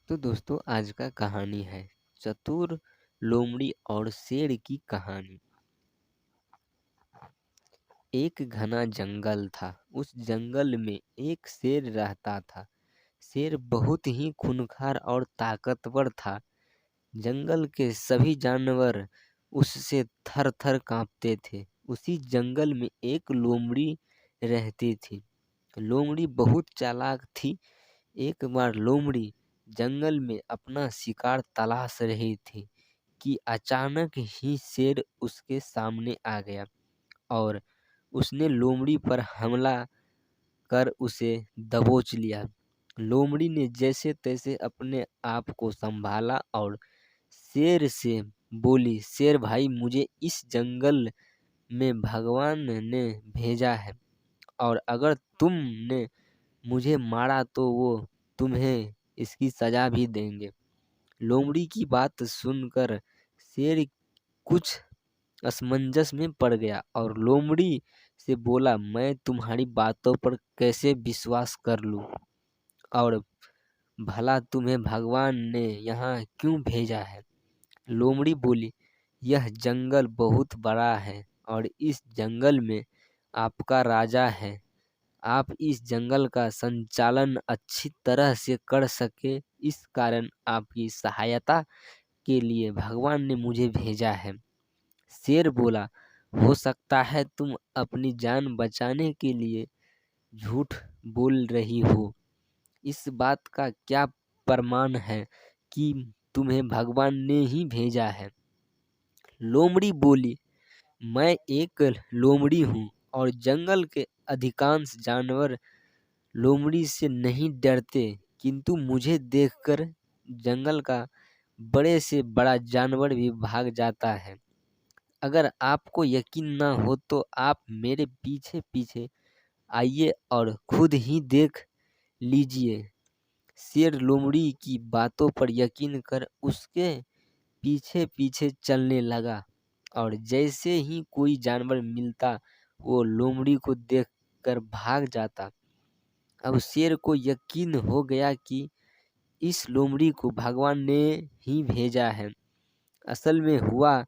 तो दोस्तों आज का कहानी है चतुर लोमड़ी और शेर की कहानी। एक घना जंगल था। उस जंगल में एक शेर रहता था। शेर बहुत ही खूंखार और ताकतवर था। जंगल के सभी जानवर उससे थर थर कांपते थे। उसी जंगल में एक लोमड़ी रहती थी। लोमड़ी बहुत चालाक थी। एक बार लोमड़ी जंगल में अपना शिकार तलाश रही थी कि अचानक ही शेर उसके सामने आ गया और उसने लोमड़ी पर हमला कर उसे दबोच लिया। लोमड़ी ने जैसे तैसे अपने आप को संभाला और शेर से बोली, शेर भाई, मुझे इस जंगल में भगवान ने भेजा है और अगर तुमने मुझे मारा तो वो तुम्हें इसकी सजा भी देंगे। लोमड़ी की बात सुनकर शेर कुछ असमंजस में पड़ गया और लोमड़ी से बोला, मैं तुम्हारी बातों पर कैसे विश्वास कर लूं और भला तुम्हें भगवान ने यहाँ क्यों भेजा है। लोमड़ी बोली, यह जंगल बहुत बड़ा है और इस जंगल में आपका राजा है। आप इस जंगल का संचालन अच्छी तरह से कर सके, इस कारण आपकी सहायता के लिए भगवान ने मुझे भेजा है। शेर बोला, हो सकता है तुम अपनी जान बचाने के लिए झूठ बोल रही हो। इस बात का क्या प्रमाण है कि तुम्हें भगवान ने ही भेजा है। लोमड़ी बोली, मैं एक लोमड़ी हूँ और जंगल के अधिकांश जानवर लोमड़ी से नहीं डरते, किंतु मुझे देखकर जंगल का बड़े से बड़ा जानवर भी भाग जाता है। अगर आपको यकीन ना हो तो आप मेरे पीछे पीछे आइए और खुद ही देख लीजिए। शेर लोमड़ी की बातों पर यकीन कर उसके पीछे पीछे चलने लगा और जैसे ही कोई जानवर मिलता वो लोमड़ी को देखकर भाग जाता। अब शेर को यकीन हो गया कि इस लोमड़ी को भगवान ने ही भेजा है। असल में हुआ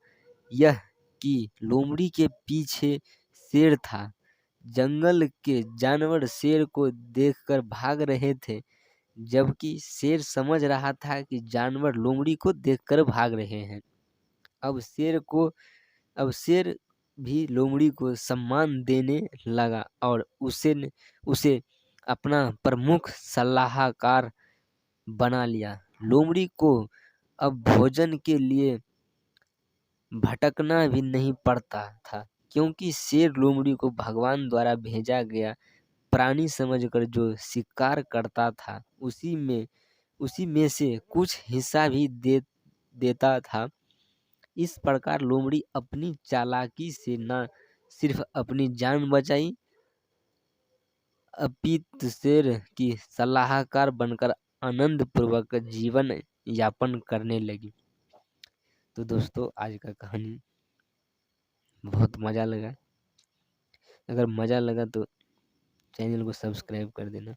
यह कि लोमड़ी के पीछे शेर था। जंगल के जानवर शेर को देखकर भाग रहे थे, जबकि शेर समझ रहा था कि जानवर लोमड़ी को देखकर भाग रहे हैं। अब शेर भी लोमड़ी को सम्मान देने लगा और उसे अपना प्रमुख सलाहकार बना लिया। लोमड़ी को अब भोजन के लिए भटकना भी नहीं पड़ता था, क्योंकि शेर लोमड़ी को भगवान द्वारा भेजा गया प्राणी समझकर जो शिकार करता था उसी में से कुछ हिस्सा भी देता था। इस प्रकार लोमड़ी अपनी चालाकी से न सिर्फ अपनी जान बचाई, अपितु शेर की सलाहकार बनकर आनंद पूर्वक जीवन यापन करने लगी। तो दोस्तों आज का कहानी बहुत मज़ा लगा। अगर मज़ा लगा तो चैनल को सब्सक्राइब कर देना।